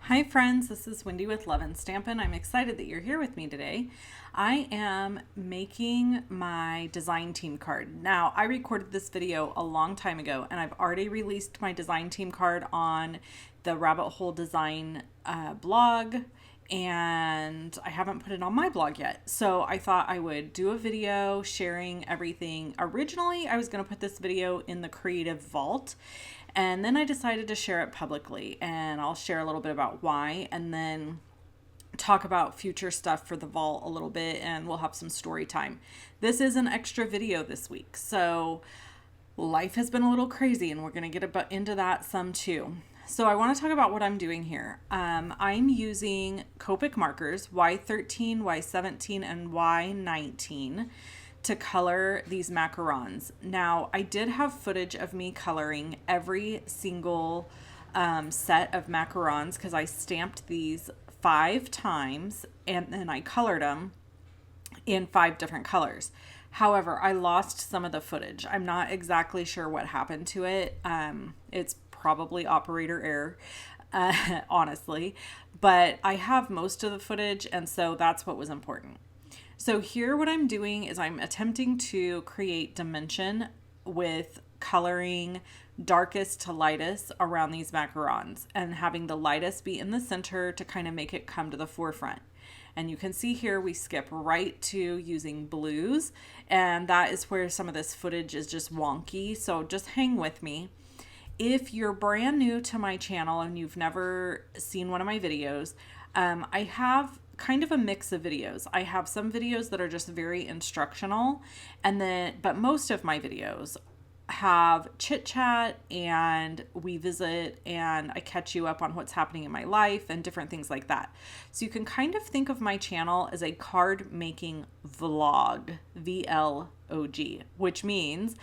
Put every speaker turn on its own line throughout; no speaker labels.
Hi friends, this is Wendy with Love and Stampin. I'm excited that you're here with me today. I am making my design team card. Now, I recorded this video a long time ago and I've already released my design team card on the Rabbit Hole Design blog, and I haven't put it on my blog yet. So I thought I would do a video sharing everything. Originally, I was going to put this video in the Creative Vault, and then I decided to share it publicly, and I'll share a little bit about why, and then talk about future stuff for the vault a little bit, and we'll have some story time. This is an extra video this week, so life has been a little crazy, and we're going to get into that some too. So I want to talk about what I'm doing here. I'm using Copic markers, Y13, Y17, and Y19 to color these macarons. Now, I did have footage of me coloring every single set of macarons because I stamped these 5 times and then I colored them in 5 different colors. However, I lost some of the footage. I'm not exactly sure what happened to it. It's probably operator error, honestly, but I have most of the footage, and so that's what was important. So here what I'm doing is I'm attempting to create dimension with coloring darkest to lightest around these macarons and having the lightest be in the center to kind of make it come to the forefront. And you can see here we skip right to using blues, and that is where some of this footage is just wonky, so just hang with me. If you're brand new to my channel and you've never seen one of my videos, I have kind of a mix of videos. I have some videos that are just very instructional, but most of my videos have chit chat and we visit and I catch you up on what's happening in my life and different things like that. So you can kind of think of my channel as a card making vlog, VLOG, which means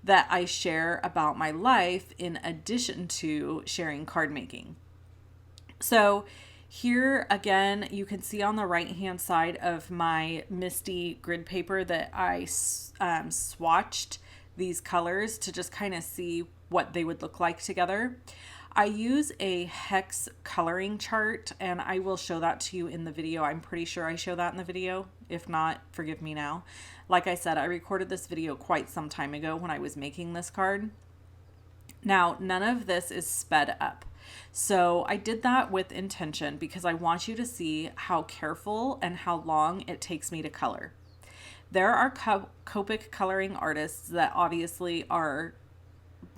that I share about my life in addition to sharing card making. So here again, you can see on the right hand side of my Misty grid paper that I swatched these colors to just kind of see what they would look like together. I use a hex coloring chart, and I will show that to you in the video. I'm pretty sure I show that in the video. If not, forgive me now. Like I said, I recorded this video quite some time ago when I was making this card. Now, none of this is sped up. So I did that with intention because I want you to see how careful and how long it takes me to color. There are Copic coloring artists that obviously are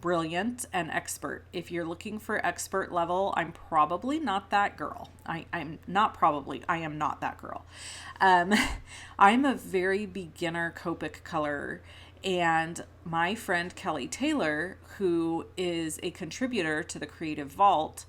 brilliant and expert. If you're looking for expert level, I'm probably not that girl. I am not that girl. I'm a very beginner Copic colorer, and my friend Kelly Taylor, who is a contributor to the Creative Vault,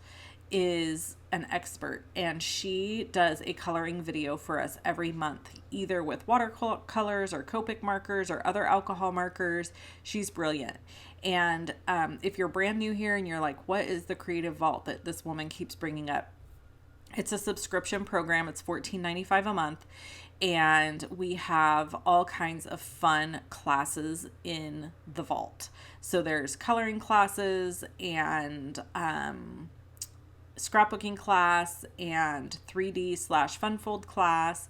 is an expert, and she does a coloring video for us every month, either with watercolors or Copic markers or other alcohol markers. She's brilliant. And if you're brand new here and you're like, what is the Creative Vault that this woman keeps bringing up? It's a subscription program. It's $14.95 a month, and we have all kinds of fun classes in the vault. So there's coloring classes and scrapbooking class and 3D/funfold class.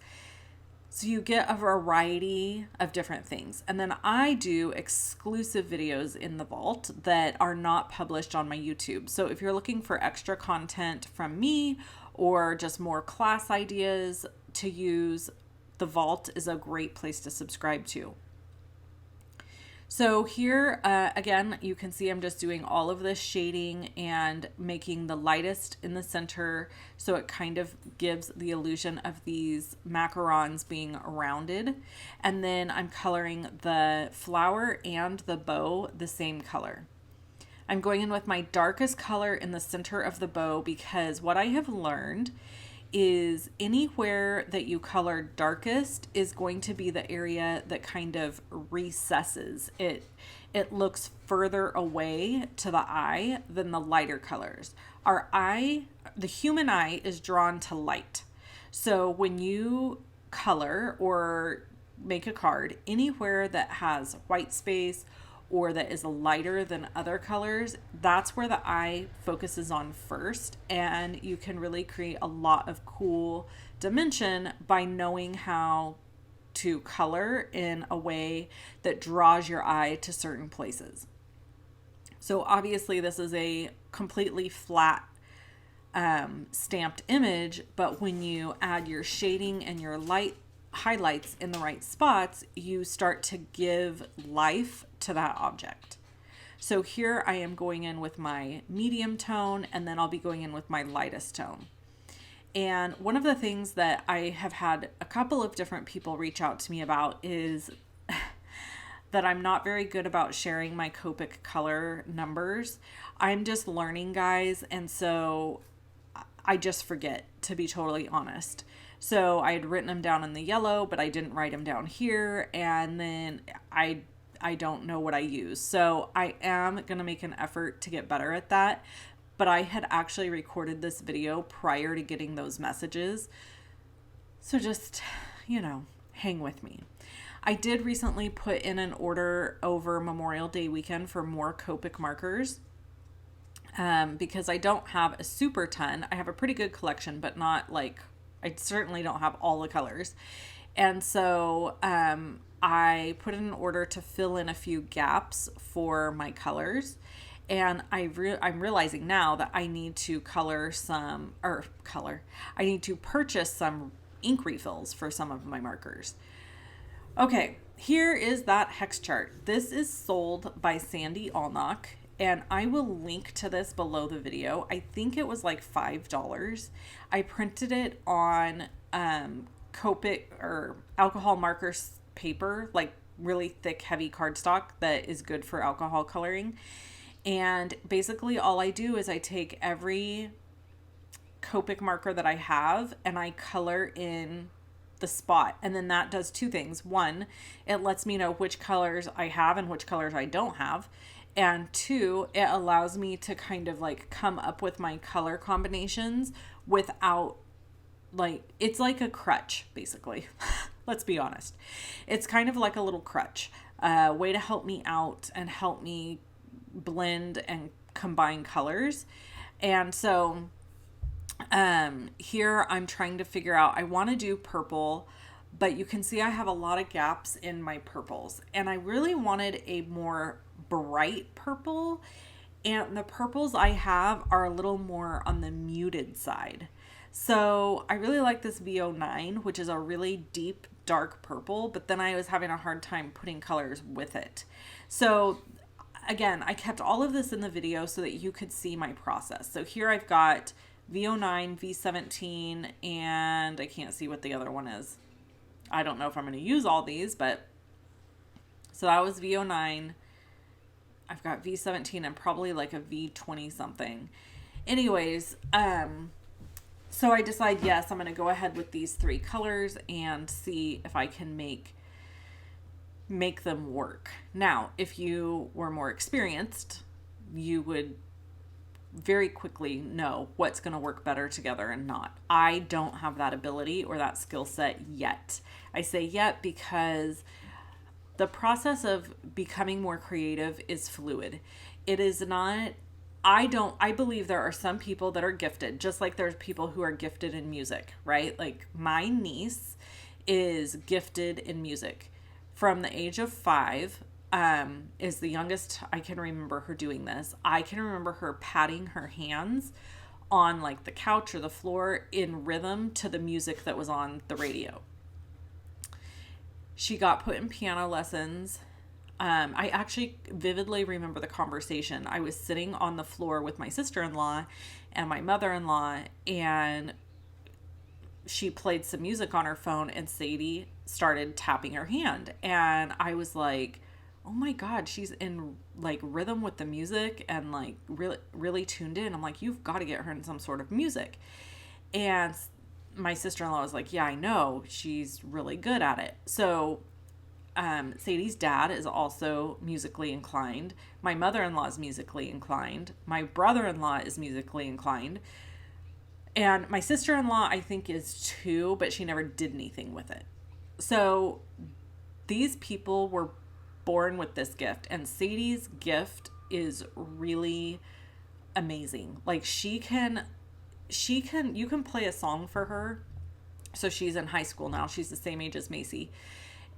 So you get a variety of different things. And then I do exclusive videos in the vault that are not published on my YouTube. So if you're looking for extra content from me or just more class ideas to use, the vault is a great place to subscribe to. So here, again, you can see I'm just doing all of this shading and making the lightest in the center, so it kind of gives the illusion of these macarons being rounded. And then I'm coloring the flower and the bow the same color. I'm going in with my darkest color in the center of the bow because what I have learned is anywhere that you color darkest is going to be the area that kind of recesses. It looks further away to the eye than the lighter colors. Our eye, the human eye, is drawn to light. So when you color or make a card, anywhere that has white space or that is lighter than other colors, that's where the eye focuses on first. And you can really create a lot of cool dimension by knowing how to color in a way that draws your eye to certain places. So obviously this is a completely flat stamped image, but when you add your shading and your light highlights in the right spots, you start to give life to that object. So here I am going in with my medium tone, and then I'll be going in with my lightest tone. And one of the things that I have had a couple of different people reach out to me about is that I'm not very good about sharing my Copic color numbers. I'm just learning, guys, and so I just forget, to be totally honest. So I had written them down in the yellow, but I didn't write them down here, and then I don't know what I use. So I am going to make an effort to get better at that, but I had actually recorded this video prior to getting those messages. So just, hang with me. I did recently put in an order over Memorial Day weekend for more Copic markers. Because I don't have a super ton. I have a pretty good collection, but not like, I certainly don't have all the colors. And so I put in an order to fill in a few gaps for my colors. And I'm realizing now that I need to I need to purchase some ink refills for some of my markers. Okay, here is that hex chart. This is sold by Sandy Allnock, and I will link to this below the video. I think it was like $5. I printed it on Copic or alcohol markers paper, like really thick, heavy cardstock that is good for alcohol coloring. And basically all I do is I take every Copic marker that I have and I color in the spot. And then that does two things. One, it lets me know which colors I have and which colors I don't have. And two, it allows me to kind of like come up with my color combinations without it's like a crutch, basically. Let's be honest. It's kind of like a little crutch, way to help me out and help me blend and combine colors. And so here I'm trying to figure out, I want to do purple, but you can see I have a lot of gaps in my purples, and I really wanted a more bright purple, and the purples I have are a little more on the muted side. So I really like this V09, which is a really deep dark purple, but then I was having a hard time putting colors with it. So again, I kept all of this in the video so that you could see my process. So here I've got V09, V17, and I can't see what the other one is. I don't know if I'm going to use all these, but so that was V09. I've got V17 and probably like a V20 something. Anyways, so I decide, yes, I'm going to go ahead with these three colors and see if I can make them work. Now, if you were more experienced, you would very quickly know what's going to work better together and not. I don't have that ability or that skill set yet. I say yet because the process of becoming more creative is fluid. It is not, I believe there are some people that are gifted, just like there's people who are gifted in music, right? Like my niece is gifted in music. From the age of 5, is the youngest I can remember her doing this. I can remember her patting her hands on like the couch or the floor in rhythm to the music that was on the radio. She got put in piano lessons. I actually vividly remember the conversation. I was sitting on the floor with my sister-in-law and my mother-in-law, and she played some music on her phone, and Sadie started tapping her hand. And I was like, oh my God, she's in like rhythm with the music and like really, really tuned in. I'm like, you've got to get her in some sort of music. And my sister-in-law was like, yeah, I know, she's really good at it. So Sadie's dad is also musically inclined. My mother-in-law is musically inclined. My brother-in-law is musically inclined. And my sister-in-law, I think, is too, but she never did anything with it. So these people were born with this gift, and Sadie's gift is really amazing. Like you can play a song for her. So she's in high school now. She's the same age as Macy.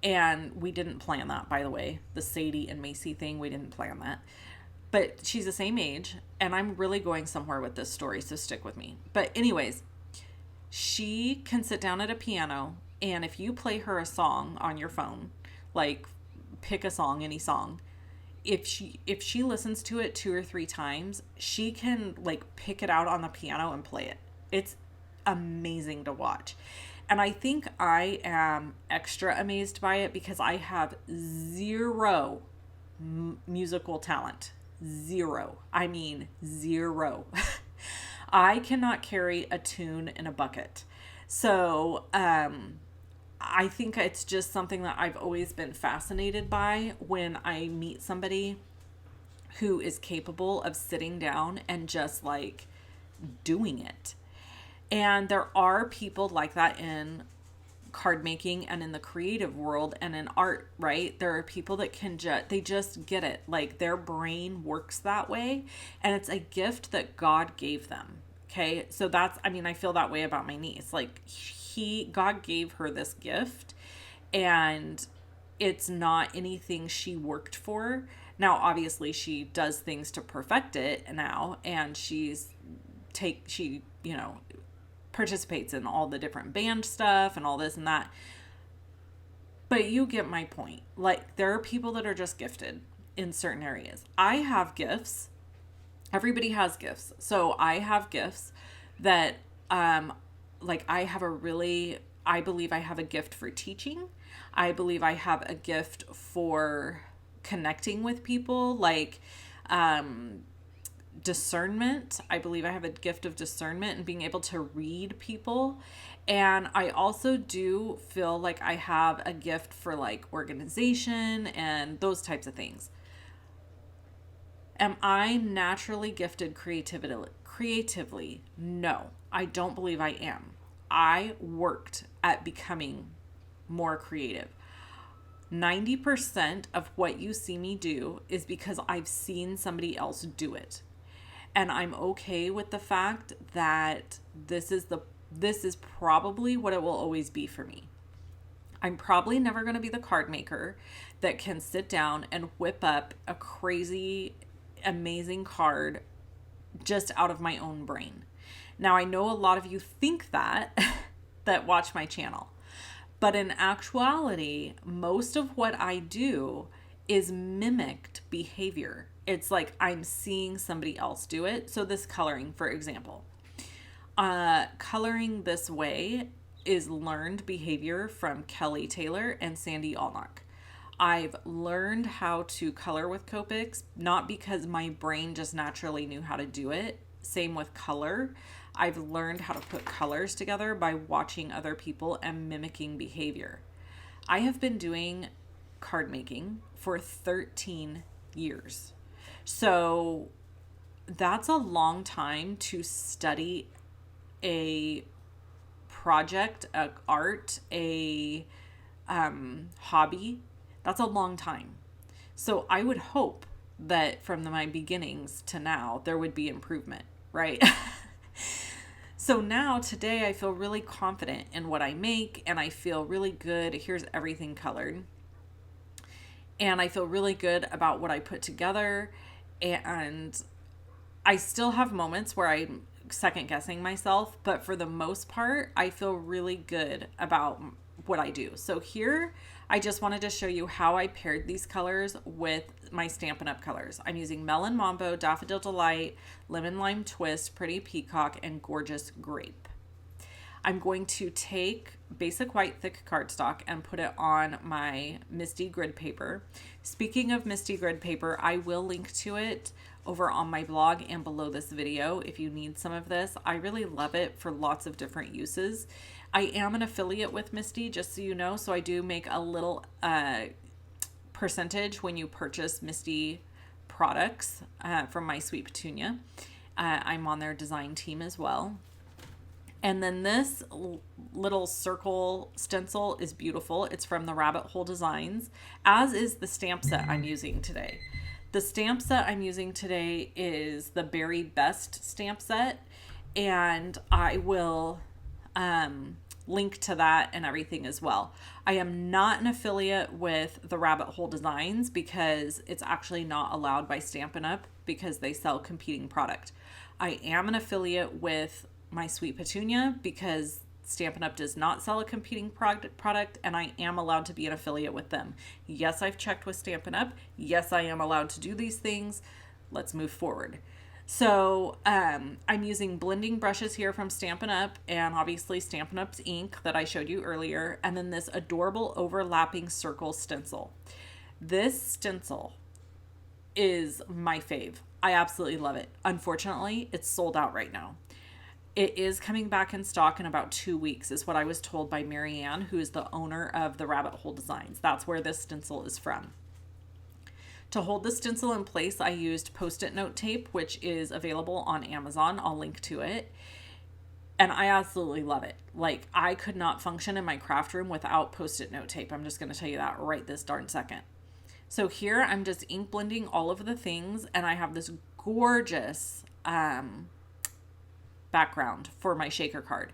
And we didn't plan that, by the way. The Sadie and Macy thing, we didn't plan that. But she's the same age, and I'm really going somewhere with this story, so stick with me. But anyways, she can sit down at a piano, and if you play her a song on your phone, like pick a song, any song, if she listens to it 2 or 3 times, she can like pick it out on the piano and play it. It's amazing to watch. And I think I am extra amazed by it because I have zero musical talent. Zero. I mean, zero. I cannot carry a tune in a bucket. So, I think it's just something that I've always been fascinated by when I meet somebody who is capable of sitting down and just like doing it. And there are people like that in card making and in the creative world and in art, right? There are people that can they just get it. Like their brain works that way, and it's a gift that God gave them. Okay. So I feel that way about my niece. Like God gave her this gift, and it's not anything she worked for. Now, obviously she does things to perfect it now, and she participates in all the different band stuff and all this and that. But you get my point. Like, there are people that are just gifted in certain areas. I have gifts. Everybody has gifts. So I have gifts that, I believe I have a gift for teaching. I believe I have a gift for connecting with people, like, discernment. I believe I have a gift of discernment and being able to read people. And I also do feel like I have a gift for like organization and those types of things. Am I naturally gifted creatively? No, I don't believe I am. I worked at becoming more creative. 90% of what you see me do is because I've seen somebody else do it. And I'm okay with the fact that this is probably what it will always be for me. I'm probably never going to be the card maker that can sit down and whip up a crazy, amazing card just out of my own brain. Now, I know a lot of you think that watch my channel. But in actuality, most of what I do is mimicked behavior. It's like I'm seeing somebody else do it. So this coloring, for example, coloring this way is learned behavior from Kelly Taylor and Sandy Allnock. I've learned how to color with Copics, not because my brain just naturally knew how to do it. Same with color. I've learned how to put colors together by watching other people and mimicking behavior. I have been doing card making for 13 years. So that's a long time to study a project, a art, a hobby. That's a long time. So I would hope that from my beginnings to now, there would be improvement, right? So now today I feel really confident in what I make, and I feel really good. Here's everything colored. And I feel really good about what I put together. And I still have moments where I'm second guessing myself, but for the most part, I feel really good about what I do. So here, I just wanted to show you how I paired these colors with my Stampin' Up! Colors. I'm using Melon Mambo, Daffodil Delight, Lemon Lime Twist, Pretty Peacock, and Gorgeous Grape. I'm going to take basic white thick cardstock and put it on my Misty grid paper. Speaking of Misty grid paper, I will link to it over on my blog and below this video if you need some of this. I really love it for lots of different uses. I am an affiliate with Misty, just so you know, so I do make a little percentage when you purchase Misty products from My Sweet Petunia. I'm on their design team as well. And then this little circle stencil is beautiful. It's from the Rabbit Hole Designs, as is the stamp set I'm using today. The stamp set I'm using today is the Berry Best stamp set, and I will link to that and everything as well. I am not an affiliate with the Rabbit Hole Designs because it's actually not allowed by Stampin' Up because they sell competing product. I am an affiliate with My Sweet Petunia because Stampin' Up does not sell a competing product, and I am allowed to be an affiliate with them. Yes, I've checked with Stampin' Up. Yes, I am allowed to do these things. Let's move forward. So I'm using blending brushes here from Stampin' Up, and obviously Stampin' Up's ink that I showed you earlier, and then this adorable overlapping circle stencil. This stencil is my fave. I absolutely love it. Unfortunately, it's sold out right now. It is coming back in stock in about 2 weeks, is what I was told by Marianne, who is the owner of the Rabbit Hole Designs. That's where this stencil is from. To hold the stencil in place, I used Post-it note tape, which is available on Amazon. I'll link to it. And I absolutely love it. Like, I could not function in my craft room without Post-it note tape. I'm just going to tell you that right this darn second. So here I'm just ink blending all of the things, and I have this gorgeous background for my shaker card.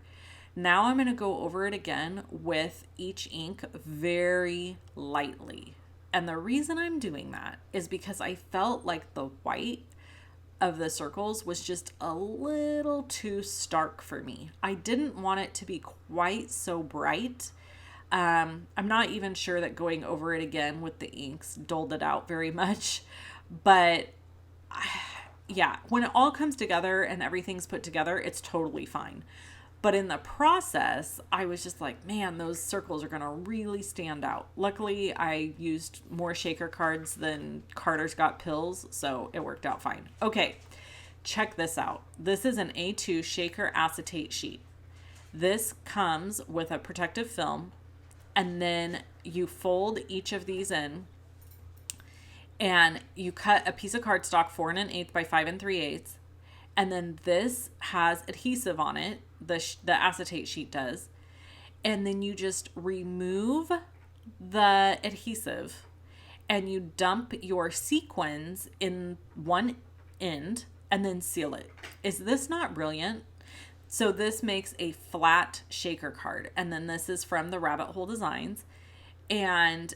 Now I'm going to go over it again with each ink very lightly. And the reason I'm doing that is because I felt like the white of the circles was just a little too stark for me. I didn't want it to be quite so bright. I'm not even sure that going over it again with the inks dulled it out very much. But yeah, when it all comes together and everything's put together, it's totally fine. But in the process, I was just like, man, those circles are going to really stand out. Luckily, I used more shaker cards than Carter's Got Pills, so it worked out fine. Okay, check this out. This is an A2 shaker acetate sheet. This comes with a protective film, and then you fold each of these in, and you cut a piece of cardstock 4 1/8 by 5 3/8. And then this has adhesive on it, the acetate sheet does. And then you just remove the adhesive and you dump your sequins in one end and then seal it. Is this not brilliant? So this makes a flat shaker card. And then this is from the Rabbit Hole Designs. And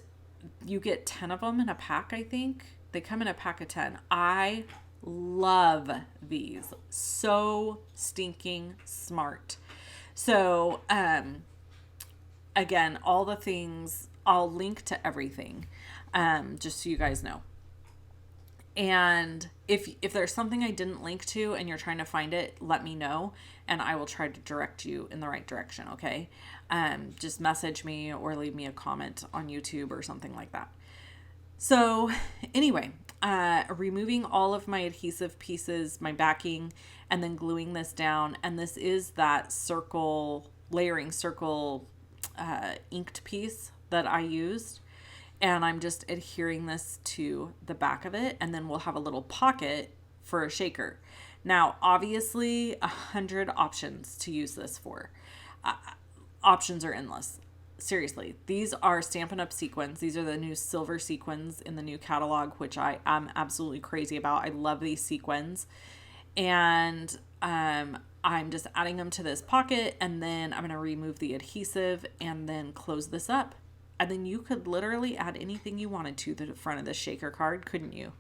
you get 10 of them in a pack, I think. They come in a pack of 10. I love these. So stinking smart. So, again, all the things, I'll link to everything, just so you guys know. And if there's something I didn't link to and you're trying to find it, let me know and I will try to direct you in the right direction, okay? Just message me or leave me a comment on YouTube or something like that. So anyway, removing all of my adhesive pieces, my backing, and then gluing this down. And this is that layering circle inked piece that I used. And I'm just adhering this to the back of it. And then we'll have a little pocket for a shaker. Now, obviously, 100 options to use this for. Options are endless. Seriously, these are Stampin' Up sequins. These are the new silver sequins in the new catalog, which I am absolutely crazy about. I love these sequins. And I'm just adding them to this pocket, and then I'm going to remove the adhesive and then close this up. And then you could literally add anything you wanted to the front of this shaker card, couldn't you?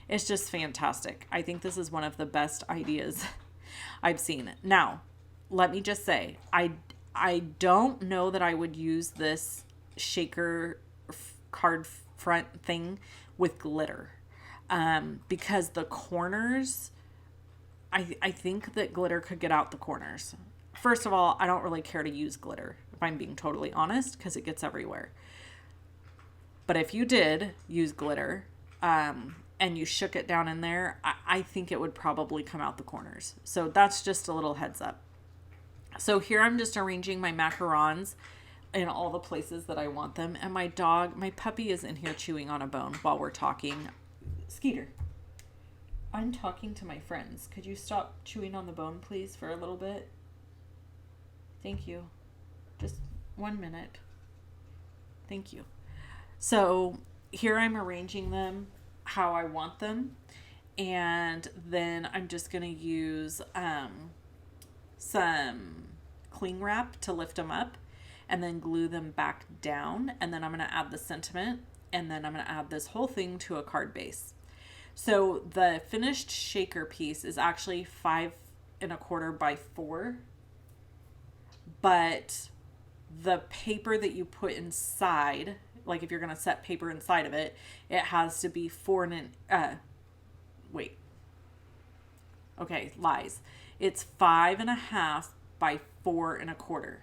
It's just fantastic. I think this is one of the best ideas I've seen. Now, let me just say, I don't know that I would use this shaker card front thing with glitter, because the corners, I think that glitter could get out the corners. First of all, I don't really care to use glitter, if I'm being totally honest, because it gets everywhere. But if you did use glitter, and you shook it down in there, I think it would probably come out the corners. So that's just a little heads up. So here I'm just arranging my macarons in all the places that I want them. And my puppy is in here chewing on a bone while we're talking. Skeeter, I'm talking to my friends. Could you stop chewing on the bone, please, for a little bit? Thank you. Just 1 minute. Thank you. So here I'm arranging them how I want them. And then I'm just going to use some cling wrap to lift them up and then glue them back down. And then I'm going to add the sentiment, and then I'm going to add this whole thing to a card base. So the finished shaker piece is actually 5 1/4 by 4, but the paper that you put inside, like if you're going to set paper inside of it, it has to be 4 wait. Okay, lies. It's 5 1/2 by 4 1/4.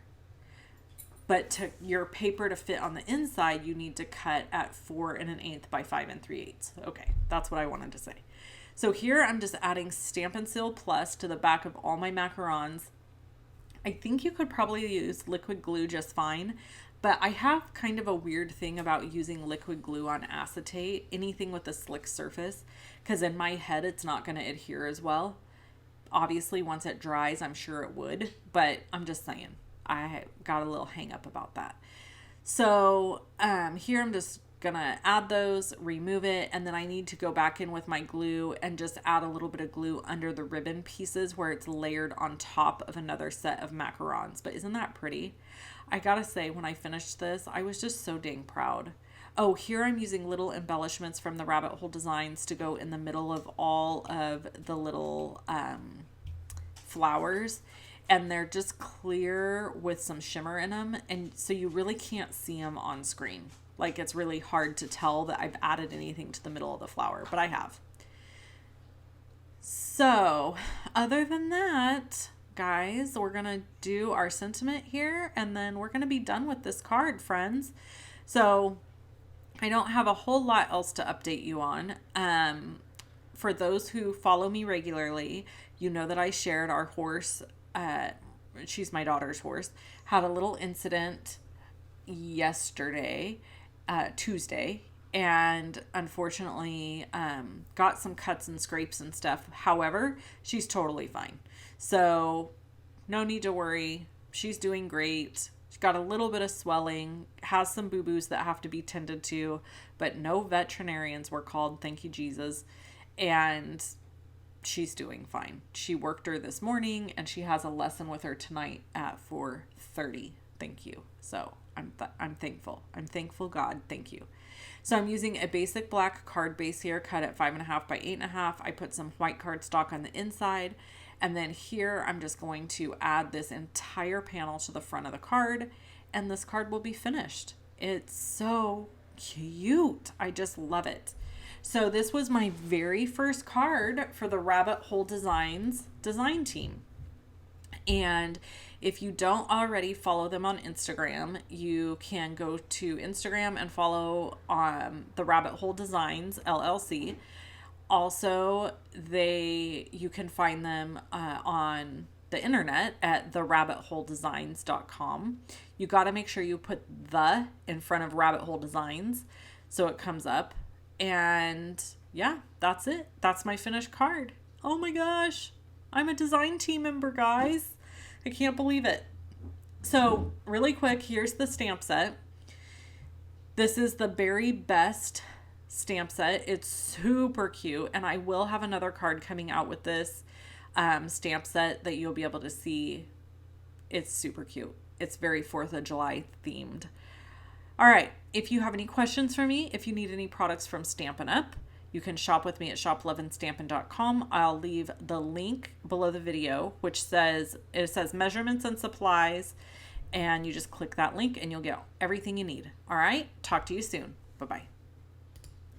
But to your paper to fit on the inside, you need to cut at 4 1/8 by 5 3/8. Okay, that's what I wanted to say. So here I'm just adding Stampin' Seal Plus to the back of all my macarons. I think you could probably use liquid glue just fine, but I have kind of a weird thing about using liquid glue on acetate, anything with a slick surface, because in my head it's not going to adhere as well. Obviously, once it dries, I'm sure it would, but I'm just saying, I got a little hang up about that. So here I'm just going to add those, remove it, and then I need to go back in with my glue and just add a little bit of glue under the ribbon pieces where it's layered on top of another set of macarons. But isn't that pretty? I gotta say, when I finished this, I was just so dang proud. Oh, here I'm using little embellishments from the Rabbit Hole Designs to go in the middle of all of the little flowers. And they're just clear with some shimmer in them. And so you really can't see them on screen. Like, it's really hard to tell that I've added anything to the middle of the flower, but I have. So other than that, guys, we're going to do our sentiment here, and then we're going to be done with this card, friends. So I don't have a whole lot else to update you on. For those who follow me regularly, you know that I shared our horse, she's my daughter's horse, had a little incident yesterday, Tuesday, and unfortunately got some cuts and scrapes and stuff. However, she's totally fine. So no need to worry. She's doing great. She's got a little bit of swelling, has some boo-boos that have to be tended to, but no veterinarians were called, thank you, Jesus. And she's doing fine. She worked her this morning, and she has a lesson with her tonight at 4:30. Thank you. So I'm thankful. I'm thankful, God. Thank you. So I'm using a basic black card base here, cut at 5 1/2 by 8 1/2. I put some white cardstock on the inside. And then here I'm just going to add this entire panel to the front of the card, and this card will be finished. It's so cute. I just love it. So this was my very first card for the Rabbit Hole Designs design team. And if you don't already follow them on Instagram, you can go to Instagram and follow the Rabbit Hole Designs LLC. Also, you can find them on the internet at therabbitholedesigns.com. You got to make sure you put the in front of Rabbit Hole Designs so it comes up. And yeah, that's it. That's my finished card. Oh my gosh, I'm a design team member, guys. I can't believe it. So really quick, here's the stamp set. This is the Very Best stamp set. It's super cute, and I will have another card coming out with this stamp set that you'll be able to see. It's super cute. It's very 4th of July themed. All right, if you have any questions for me, if you need any products from Stampin' Up, you can shop with me at shoploveandstampin.com. I'll leave the link below the video, which says measurements and supplies, and you just click that link and you'll get everything you need. All right, talk to you soon. Bye-bye.